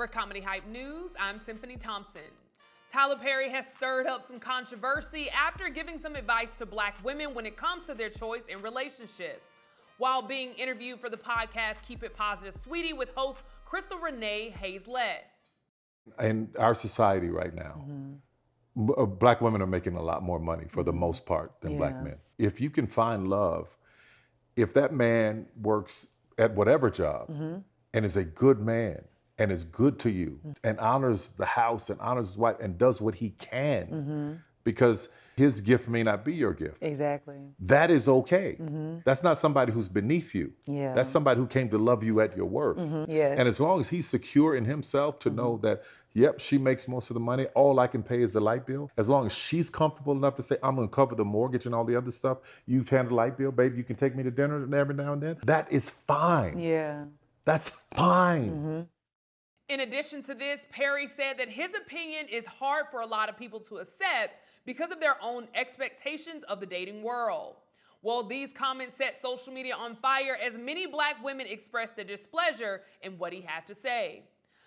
For Comedy Hype News, I'm Symphony Thompson. Tyler Perry has stirred up some controversy after giving some advice to Black women when it comes to their choice in relationships. While being interviewed for the podcast Keep It Positive Sweetie with host Crystal Renee Hazlett. In our society right now, Black women are making a lot more money for the most part than Black men. If you can find love, if that man works at whatever job and is a good man and is good to you and honors the house and honors his wife and does what he can, because his gift may not be your gift. Exactly. That is okay. That's not somebody who's beneath you. Yeah. That's somebody who came to love you at your worth. Yes. And as long as he's secure in himself to know that, yep, she makes most of the money, all I can pay is the light bill. As long as she's comfortable enough to say, I'm gonna cover the mortgage and all the other stuff, you've handled the light bill, baby, you can take me to dinner every now and then. That is fine. Yeah. That's fine. In addition to this, Perry said that his opinion is hard for a lot of people to accept because of their own expectations of the dating world. Well, these comments set social media on fire as many Black women expressed their displeasure in what he had to say.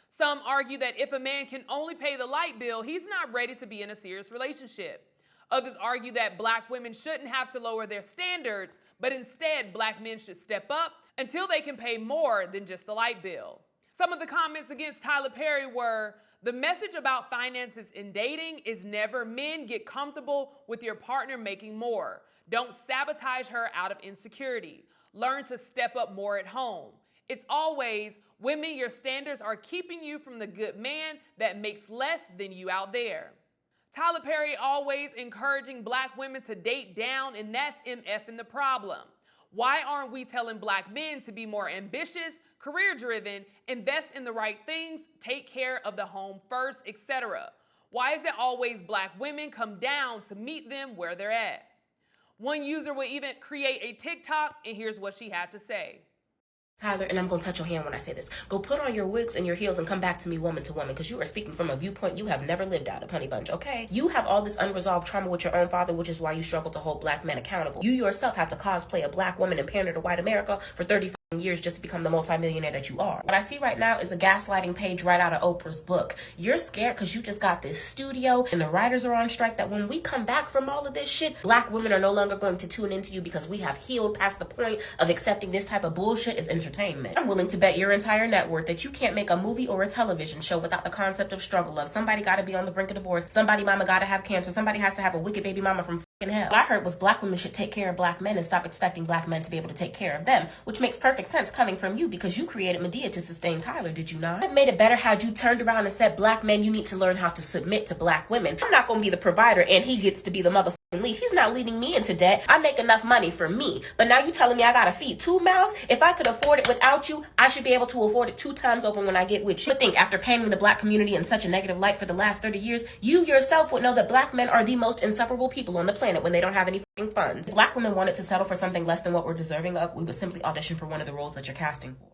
Some argue that if a man can only pay the light bill, he's not ready to be in a serious relationship. Others argue that Black women shouldn't have to lower their standards, but instead Black men should step up until they can pay more than just the light bill. Some of the comments against Tyler Perry were, the message about finances in dating is never men get comfortable with your partner making more. Don't sabotage her out of insecurity. Learn to step up more at home. It's always, women, your standards are keeping you from the good man that makes less than you out there. Tyler Perry always encouraging Black women to date down, and that's MFing the problem. Why aren't we telling Black men to be more ambitious, career-driven, invest in the right things, take care of the home first, etc.? Why is it always Black women come down to meet them where they're at? One user would even create a TikTok, and here's what she had to say. Tyler, and I'm going to touch your hand when I say this. Go put on your wigs and your heels and come back to me woman to woman, because you are speaking from a viewpoint you have never lived out of, honey bunch, okay? You have all this unresolved trauma with your own father, which is why you struggle to hold Black men accountable. You yourself had to cosplay a Black woman and pander to white America for 30 years just to become the multimillionaire that you are. What I see right now is a gaslighting page right out of Oprah's book. You're scared because you just got this studio and the writers are on strike that when we come back from all of this shit, Black women are no longer going to tune into you because we have healed past the point of accepting this type of bullshit as entertainment. I'm willing to bet your entire net worth that you can't make a movie or a television show without the concept of struggle of somebody got to be on the brink of divorce, somebody mama got to have cancer, somebody has to have a wicked baby mama from hell. What I heard was Black women should take care of Black men and stop expecting Black men to be able to take care of them, which makes perfect sense coming from you because you created Medea to sustain Tyler, did you not? It made it better had you turned around and said, Black men, you need to learn how to submit to Black women. I'm not going to be the provider and he gets to be the motherfucking lead. He's not leading me into debt. I make enough money for me. But now you telling me I got to feed 2 mouths? If I could afford it without you, I should be able to afford it 2 times over when I get with you. But think, after painting the Black community in such a negative light for the last 30 years, you yourself would know that Black men are the most insufferable people on the planet when they don't have any funds. If Black women wanted to settle for something less than what we're deserving of, we would simply audition for one of the roles that you're casting for.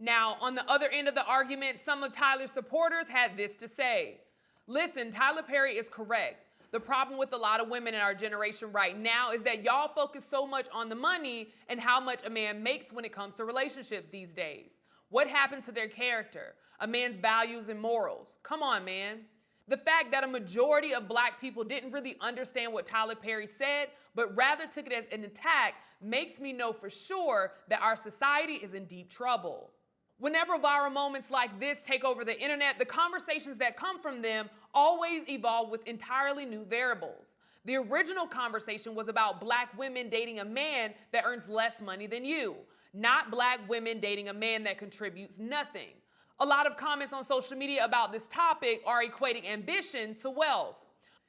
Now, on the other end of the argument, some of Tyler's supporters had this to say. Listen, Tyler Perry is correct. The problem with a lot of women in our generation right now is that y'all focus so much on the money and how much a man makes when it comes to relationships these days. What happened to their character? A man's values and morals? Come on, man. The fact that a majority of Black people didn't really understand what Tyler Perry said, but rather took it as an attack, makes me know for sure that our society is in deep trouble. Whenever viral moments like this take over the internet, the conversations that come from them always evolve with entirely new variables. The original conversation was about Black women dating a man that earns less money than you, not Black women dating a man that contributes nothing. A lot of comments on social media about this topic are equating ambition to wealth.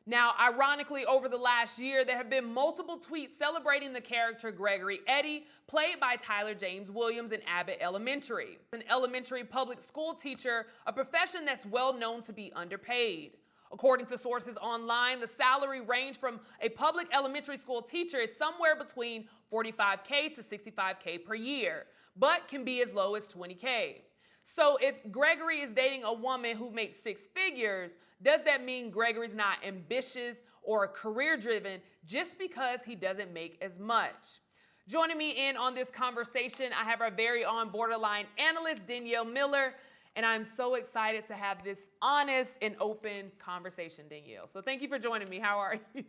Now, ironically, over the last year, there have been multiple tweets celebrating the character Gregory Eddy, played by Tyler James Williams in Abbott Elementary, an elementary public school teacher, a profession that's well known to be underpaid. According to sources online, the salary range from a public elementary school teacher is somewhere between $45K to $65K per year, but can be as low as $20K. So if Gregory is dating a woman who makes 6 figures, does that mean Gregory's not ambitious or career-driven just because he doesn't make as much? Joining me in on this conversation, I have our very own borderline analyst, Danielle Miller. And I'm so excited to have this honest and open conversation, Danielle. So thank you for joining me. How are you?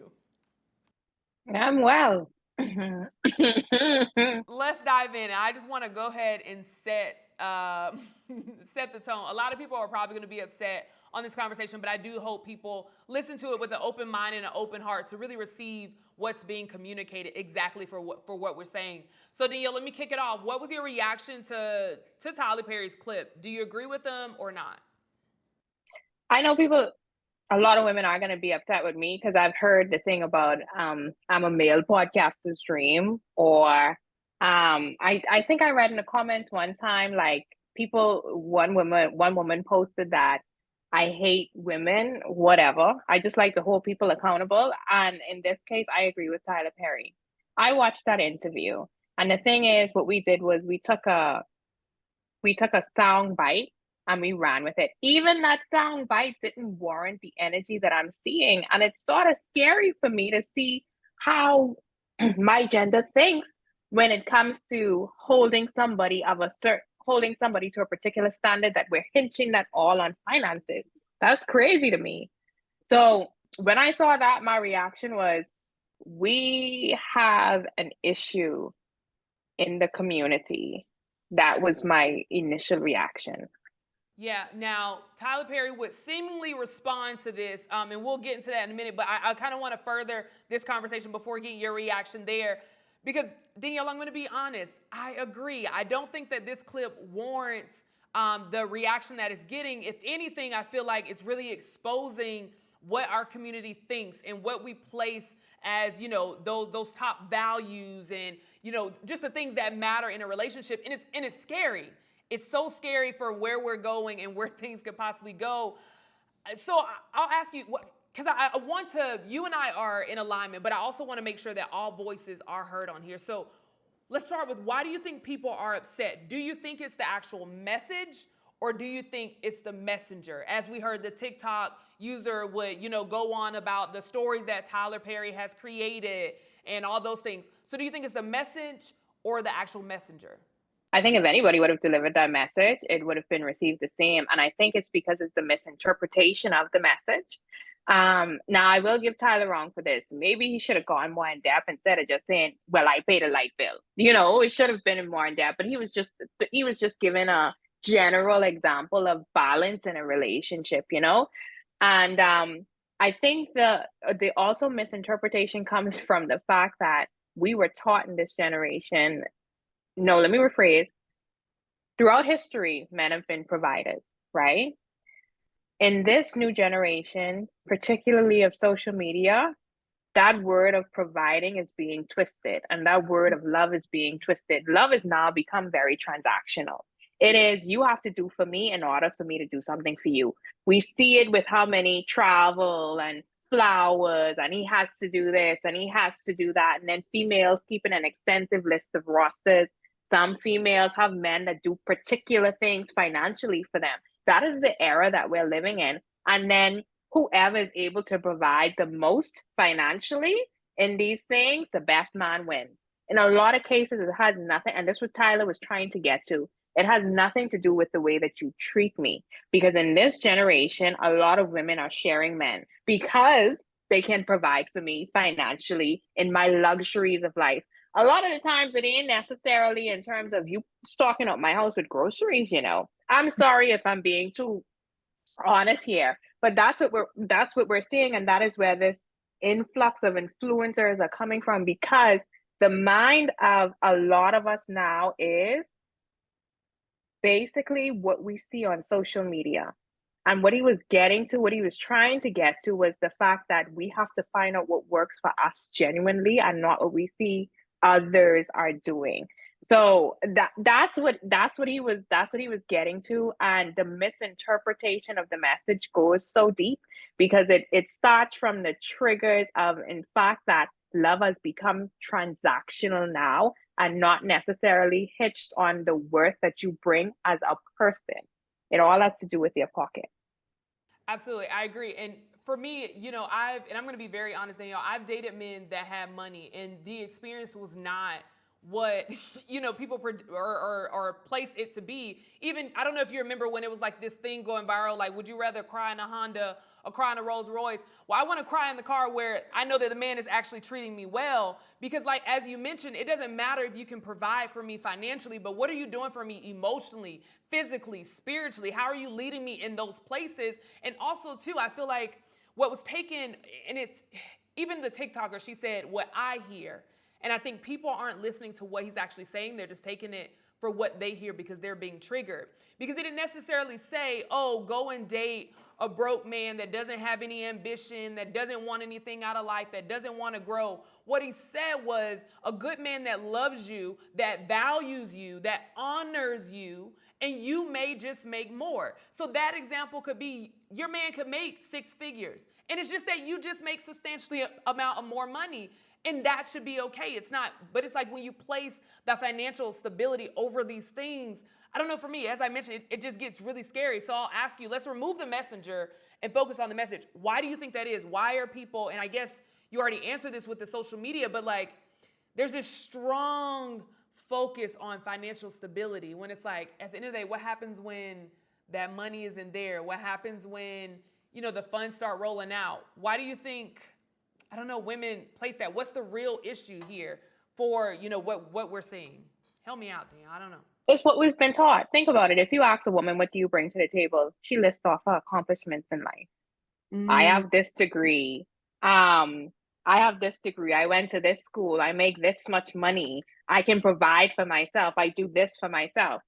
I'm well. Let's dive in. I just want to go ahead and set set the tone. A lot of people are probably going to be upset on this conversation, but I do hope people listen to it with an open mind and an open heart to really receive what's being communicated exactly for what we're saying. So Danielle, let me kick it off. What was your reaction to Tyler Perry's clip? Do you agree with them or not? I know a lot of women are going to be upset with me because I've heard the thing about I'm a male podcaster's dream, or I think I read in the comments one time, like one woman posted that I hate women, whatever. I just like to hold people accountable. And in this case, I agree with Tyler Perry. I watched that interview. And the thing is, what we did was we took a sound bite and we ran with it. Even that sound bite didn't warrant the energy that I'm seeing. And it's sort of scary for me to see how my gender thinks when it comes to holding somebody to a particular standard that we're hinging that all on finances. That's crazy to me. So when I saw that, my reaction was, we have an issue in the community. That was my initial reaction. Yeah, now Tyler Perry would seemingly respond to this, and we'll get into that in a minute, but I kind of want to further this conversation before getting your reaction there. Because, Danielle, I'm going to be honest. I agree. I don't think that this clip warrants the reaction that it's getting. If anything, I feel like it's really exposing what our community thinks and what we place as, you know, those top values and, you know, just the things that matter in a relationship. And it's scary. It's so scary for where we're going and where things could possibly go. So I'll ask you, because I want to, you and I are in alignment, but I also want to make sure that all voices are heard on here. So let's start with, why do you think people are upset? Do you think it's the actual message, or do you think it's the messenger? As we heard, the TikTok user would, you know, go on about the stories that Tyler Perry has created and all those things. So do you think it's the message or the actual messenger? I think if anybody would have delivered that message, it would have been received the same. And I think it's because it's the misinterpretation of the message. Now, I will give Tyler wrong for this. Maybe he should have gone more in depth instead of just saying, well, I paid a light bill. You know, it should have been more in depth, but he was just giving a general example of balance in a relationship, you know? And I think the also misinterpretation comes from the fact that we were taught in this generation. No, let me rephrase. Throughout history, men have been providers, right? In this new generation, particularly of social media, that word of providing is being twisted, and that word of love is being twisted. Love has now become very transactional. It is, you have to do for me in order for me to do something for you. We see it with how many travel and flowers, and he has to do this and he has to do that. And then females keeping an extensive list of rosters. Some females have men that do particular things financially for them. That is the era that we're living in. And then whoever is able to provide the most financially in these things, the best man wins. In a lot of cases, it has nothing, and this is what Tyler was trying to get to. It has nothing to do with the way that you treat me. Because in this generation, a lot of women are sharing men because they can provide for me financially in my luxuries of life. A lot of the times it ain't necessarily in terms of you stocking up my house with groceries, you know. I'm sorry if I'm being too honest here, but that's what we're seeing, and that is where this influx of influencers are coming from, because the mind of a lot of us now is basically what we see on social media. And what he was trying to get to was the fact that we have to find out what works for us genuinely and not what we see others are doing. So that's what he was getting to. And the misinterpretation of the message goes so deep because it starts from the triggers of, in fact, that love has become transactional now and not necessarily hitched on the worth that you bring as a person. It all has to do with your pocket. Absolutely, I agree. And for me, you know, I'm going to be very honest, Danielle, I've dated men that had money, and the experience was not what people or place it to be. Even, I don't know if you remember when it was like this thing going viral, like, would you rather cry in a Honda or cry in a Rolls Royce? Well, I want to cry in the car where I know that the man is actually treating me well, because like, as you mentioned, it doesn't matter if you can provide for me financially, but what are you doing for me emotionally, physically, spiritually? How are you leading me in those places? And also too, I feel like what was taken, and it's even the TikToker, she said, what I hear. And I think people aren't listening to what he's actually saying. They're just taking it for what they hear because they're being triggered. Because he didn't necessarily say, oh, go and date a broke man that doesn't have any ambition, that doesn't want anything out of life, that doesn't want to grow. What he said was a good man that loves you, that values you, that honors you, and you may just make more. So that example could be your man could make 6 figures. And it's just that you just make substantially amount of more money. And that should be okay. It's not, but it's like when you place the financial stability over these things, I don't know, for me, as I mentioned, it just gets really scary. So I'll ask you, let's remove the messenger and focus on the message. Why do you think that is? Why are people, and I guess you already answered this with the social media, but like there's this strong focus on financial stability when it's like, at the end of the day, what happens when that money isn't there? What happens when, the funds start rolling out? Why do you think, I don't know, women place that? What's the real issue here for, what we're seeing? Help me out, Dan. I don't know. It's what we've been taught. Think about it. If you ask a woman, what do you bring to the table? She lists off her accomplishments in life. I have this degree. I have this degree. I went to this school. I make this much money. I can provide for myself. I do this for myself.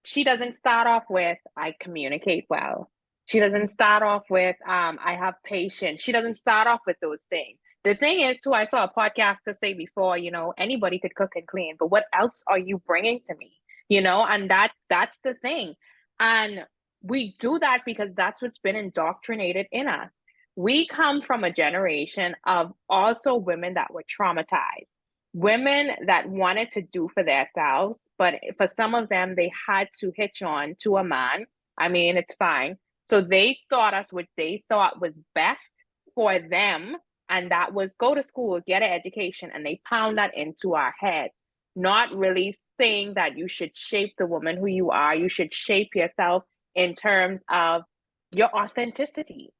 She doesn't start off with, I communicate well. She doesn't start off with, I have patience. She doesn't start off with those things. The thing is, too, I saw a podcaster say before, anybody could cook and clean, but what else are you bringing to me? And that's the thing. And we do that because that's what's been indoctrinated in us. We come from a generation of also women that were traumatized, women that wanted to do for themselves, but for some of them, they had to hitch on to a man. I mean, it's fine. So they taught us what they thought was best for them, and that was go to school, get an education, and they pound that into our heads, not really saying that you should shape the woman who you are. You should shape yourself in terms of your authenticity.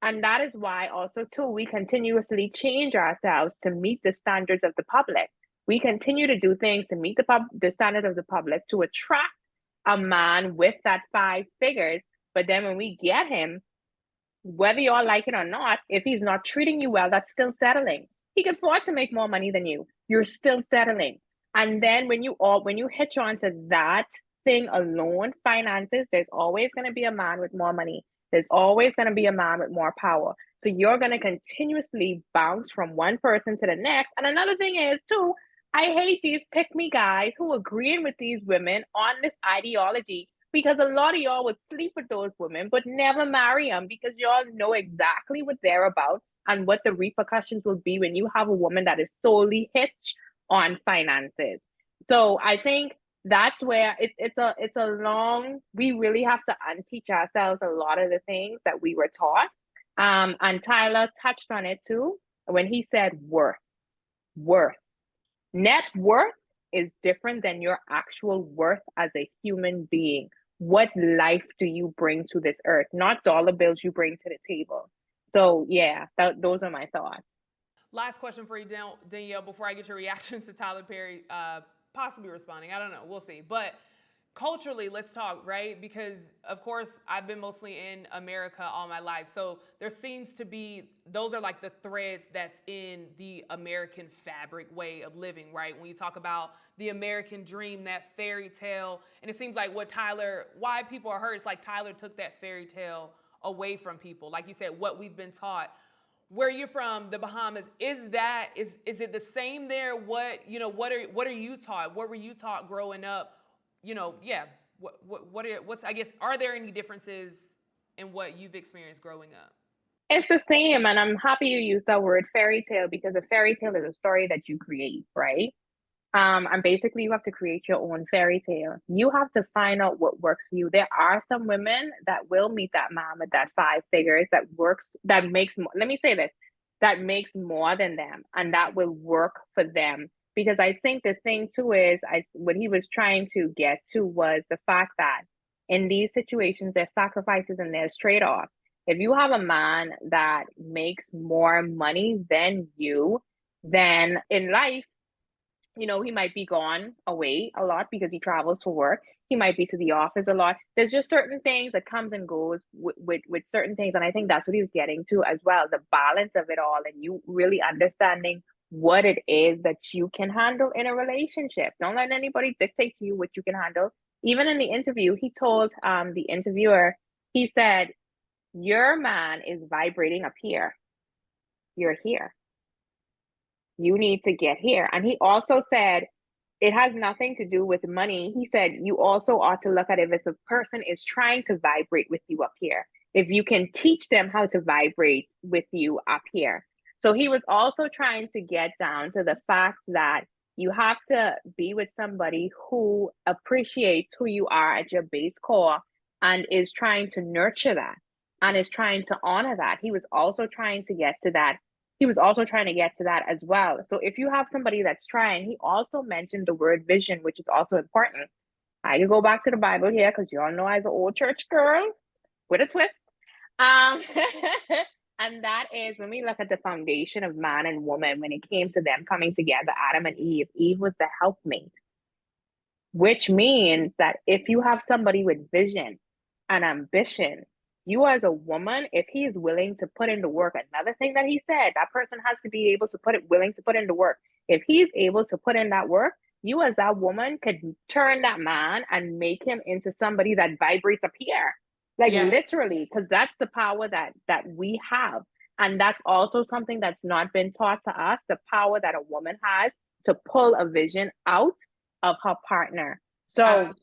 And that is why also, too, we continuously change ourselves to meet the standards of the public. We continue to do things to meet the standard of the public to attract a man with that 5 figures. But then when we get him, whether you all like it or not, if he's not treating you well, that's still settling. He can afford to make more money than you. You're still settling. And then when you hitch on to that thing alone, finances, there's always going to be a man with more money. There's always going to be a man with more power. So you're going to continuously bounce from one person to the next. And another thing is, too, I hate these pick-me guys who are agreeing with these women on this ideology, because a lot of y'all would sleep with those women but never marry them because y'all know exactly what they're about and what the repercussions will be when you have a woman that is solely hitched on finances. So I think that's where it's a long, we really have to unteach ourselves a lot of the things that we were taught. And Tyler touched on it too when he said worth. Net worth is different than your actual worth as a human being. What life do you bring to this earth? Not dollar bills you bring to the table. So yeah, those are my thoughts. Last question for you, Danielle, before I get your reaction to Tyler Perry possibly responding. I don't know. We'll see. But culturally, let's talk, right? Because, of course, I've been mostly in America all my life. So there seems to be, those are like the threads that's in the American fabric way of living, right? When you talk about the American dream, that fairy tale, and it seems like why people are hurt, it's like Tyler took that fairy tale away from people. Like you said, what we've been taught. Where you're from, the Bahamas, is it the same there? What are you taught? What were you taught growing up? I guess, are there any differences in what you've experienced growing up? It's the same, and I'm happy you used that word fairy tale, because a fairy tale is a story that you create, right? And basically you have to create your own fairy tale. You have to find out what works for you. There are some women that will meet that man with that 5 figures that makes more, let me say this, that makes more than them, and that will work for them. Because I think the thing too is, what he was trying to get to was the fact that in these situations, there's sacrifices and there's trade-offs. If you have a man that makes more money than you, then in life, he might be gone away a lot because he travels for work. He might be to the office a lot. There's just certain things that comes and goes with certain things. And I think that's what he was getting to as well, the balance of it all, and you really understanding what it is that you can handle in a relationship. Don't let anybody dictate to you what you can handle. Even in the interview, he told the interviewer, he said, your man is vibrating up here. You're here. You need to get here. And he also said, it has nothing to do with money. He said, you also ought to look at it if a person is trying to vibrate with you up here, if you can teach them how to vibrate with you up here. So he was also trying to get down to the fact that you have to be with somebody who appreciates who you are at your base core and is trying to nurture that and is trying to honor that. He was also trying to get to that. He was also trying to get to that as well. So if you have somebody that's trying, he also mentioned the word vision, which is also important. I can go back to the Bible here because you all know I was an old church girl with a twist. And that is when we look at the foundation of man and woman, when it came to them coming together, Adam and Eve, Eve was the helpmate, which means that if you have somebody with vision and ambition, you as a woman, if he is willing to put in the work, another thing that he said, that person has to be able to willing to put in the work. If he's able to put in that work, you as that woman could turn that man and make him into somebody that vibrates up here. Like literally, because that's the power that we have. And that's also something that's not been taught to us, the power that a woman has to pull a vision out of her partner. So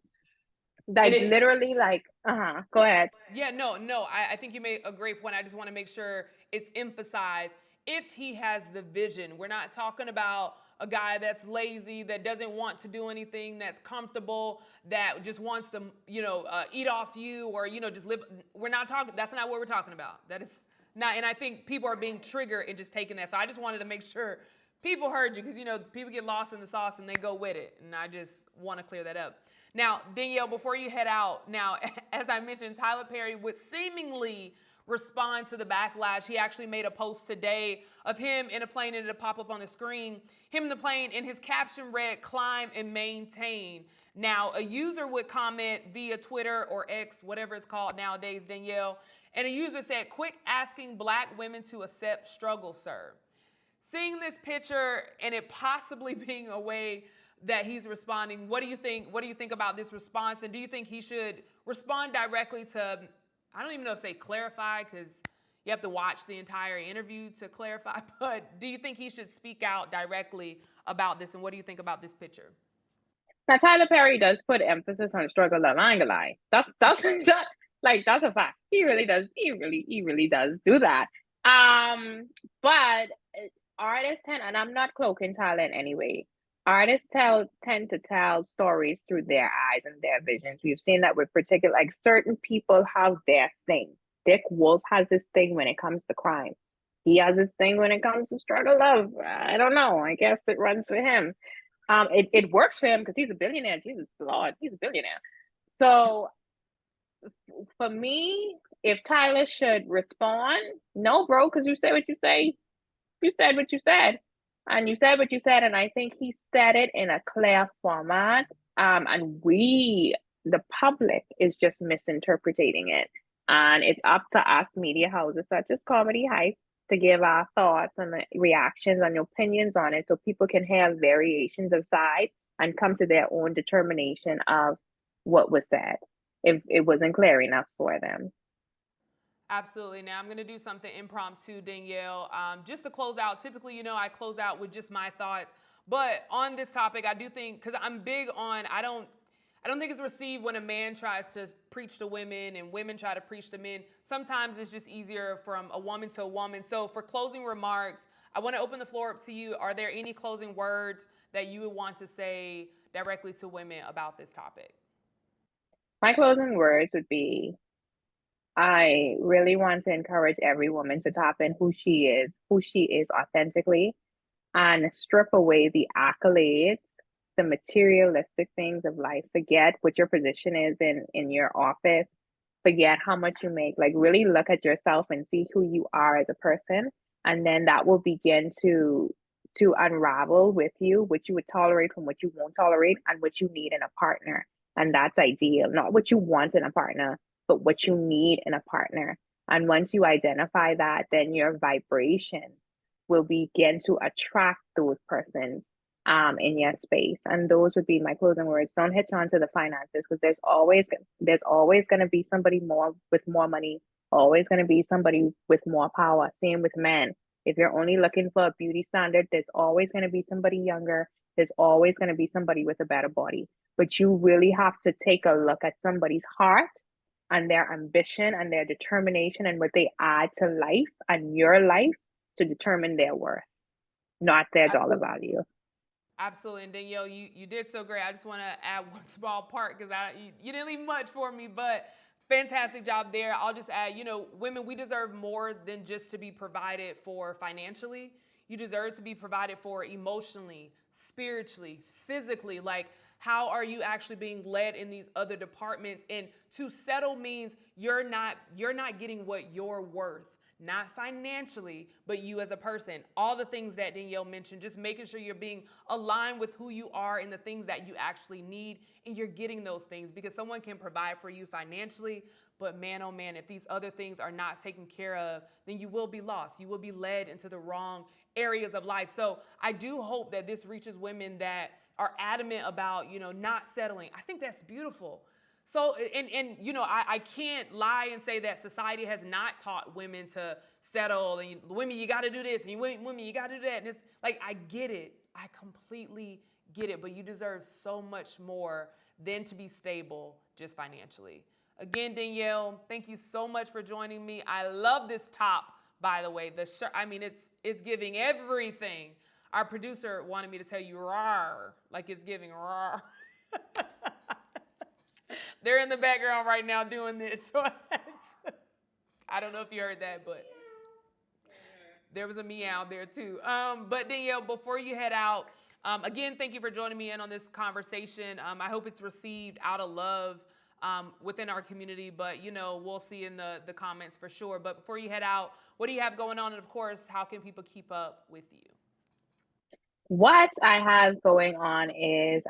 like literally like, go ahead. Yeah, no, I think you made a great point. I just want to make sure it's emphasized. If he has the vision, we're not talking about a guy that's lazy, that doesn't want to do anything, that's comfortable, that just wants to, eat off you or, just live. We're not talking, that's not what we're talking about. That is not, and I think people are being triggered and just taking that. So I just wanted to make sure people heard you because, people get lost in the sauce and they go with it. And I just want to clear that up. Now, Danielle, before you head out, now, as I mentioned, Tyler Perry would seemingly respond to the backlash. He actually made a post today of him in a plane, and it'll pop up on the screen. Him in the plane, and his caption read, "Climb and maintain." Now, a user would comment via Twitter or X, whatever it's called nowadays, Danielle, and a user said, "Quick asking black women to accept struggle, sir." Seeing this picture and it possibly being a way that he's responding, what do you think? What do you think about this response? And do you think he should respond directly to, I don't even know if say clarify, because you have to watch the entire interview to clarify, but do you think he should speak out directly about this? And what do you think about this picture? Now, Tyler Perry does put emphasis on struggle love. I ain't gonna lie. That's that's a fact. He really does. He really does do that. But artists tend, and I'm not cloaking Tyler in any way, artists tend to tell stories through their eyes and their visions. We've seen that with particular, like certain people have their thing. Dick Wolf has this thing when it comes to crime. He has this thing when it comes to struggle love. I don't know. I guess it runs for him. It works for him because he's a billionaire. Jesus Lord, he's a billionaire. So for me, if Tyler should respond, no, bro, because you say what you say. You said what you said. And you said what you said, and I think he said it in a clear format. And we, the public, is just misinterpreting it. And it's up to us, media houses such as Comedy Hype, to give our thoughts and reactions and opinions on it so people can have variations of sides and come to their own determination of what was said, if it wasn't clear enough for them. Absolutely. Now I'm going to do something impromptu, Danielle. Just to close out, typically, I close out with just my thoughts. But on this topic, I do think, because I'm big on, I don't think it's received when a man tries to preach to women and women try to preach to men. Sometimes it's just easier from a woman to a woman. So for closing remarks, I want to open the floor up to you. Are there any closing words that you would want to say directly to women about this topic? My closing words would be, I really want to encourage every woman to tap in who she is authentically. and strip away the accolades, the materialistic things of life. Forget what your position is in your office. Forget how much you make. Like really look at yourself and see who you are as a person. And then that will begin to unravel with you what you would tolerate from what you won't tolerate and what you need in a partner. And that's ideal. Not what you want in a partner, but what you need in a partner. And once you identify that, then your vibration will begin to attract those persons in your space. And those would be my closing words. Don't hitch on to the finances, because there's always going to be somebody more with more money, always going to be somebody with more power. Same with men. If you're only looking for a beauty standard, there's always going to be somebody younger. There's always going to be somebody with a better body. But you really have to take a look at somebody's heart and their ambition and their determination and what they add to life and your life to determine their worth, not their dollar value. Absolutely. And Danielle, you did so great. I just want to add one small part, because you didn't leave much for me, but fantastic job there. I'll just add, women, we deserve more than just to be provided for financially. You deserve to be provided for emotionally, spiritually, physically. Like, how are you actually being led in these other departments? And to settle means you're not getting what you're worth. Not financially, but you as a person. All the things that Danielle mentioned, just making sure you're being aligned with who you are and the things that you actually need, and you're getting those things, because someone can provide for you financially, but man, oh man, if these other things are not taken care of, then you will be lost. You will be led into the wrong areas of life. So I do hope that this reaches women that are adamant about, not settling. I think that's beautiful. So, I can't lie and say that society has not taught women to settle, and women, you got to do this, and women, you got to do that. And it's like, I get it. I completely get it. But you deserve so much more than to be stable just financially. Again, Danielle, thank you so much for joining me. I love this top, by the way. The shirt, it's giving everything. Our producer wanted me to tell you "rawr," like it's giving "rawr." They're in the background right now doing this. So I don't know if you heard that, but there was a meow there too. But Danielle, before you head out, again, thank you for joining me in on this conversation. I hope it's received out of love within our community, but we'll see in the comments for sure. But before you head out, what do you have going on? And of course, how can people keep up with you? What I have going on is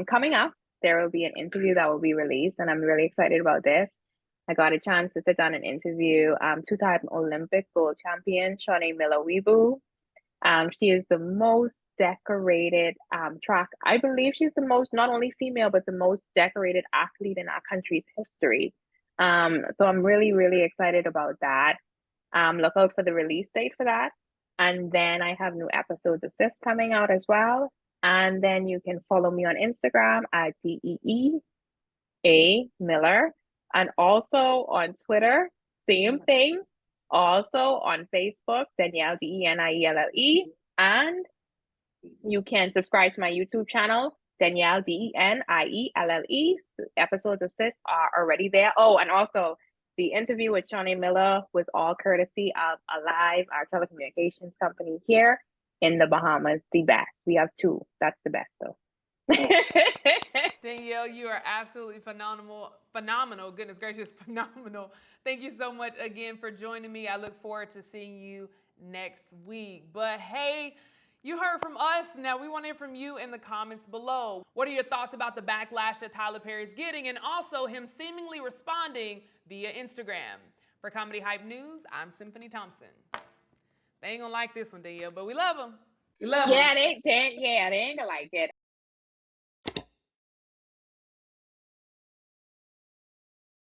coming up, there will be an interview that will be released, and I'm really excited about this. I got a chance to sit down and interview two-time Olympic gold champion Shawnee Miller-Weebu. She is the most decorated track. I believe she's the most, not only female, but the most decorated athlete in our country's history. So I'm really, really excited about that. Look out for the release date for that. And then I have new episodes of Sis coming out as well. And then you can follow me on Instagram at DEEA Miller, and also on Twitter, same thing. Also on Facebook, Danielle DENIELLE, and you can subscribe to my YouTube channel, Danielle DENIELLE. Episodes of Sis are already there. Oh, and also the interview with Shawnee Miller was all courtesy of Alive, our telecommunications company here in the Bahamas. The best. We have two. That's the best, though. Danielle, you are absolutely phenomenal. Goodness gracious, phenomenal. Thank you so much again for joining me. I look forward to seeing you next week. But hey, you heard from us. Now we want to hear from you in the comments below. What are your thoughts about the backlash that Tyler Perry's getting, and also him seemingly responding via Instagram? For Comedy Hype News, I'm Symphony Thompson. They ain't gonna like this one, Danielle, but we love them. Yeah, they ain't gonna like it.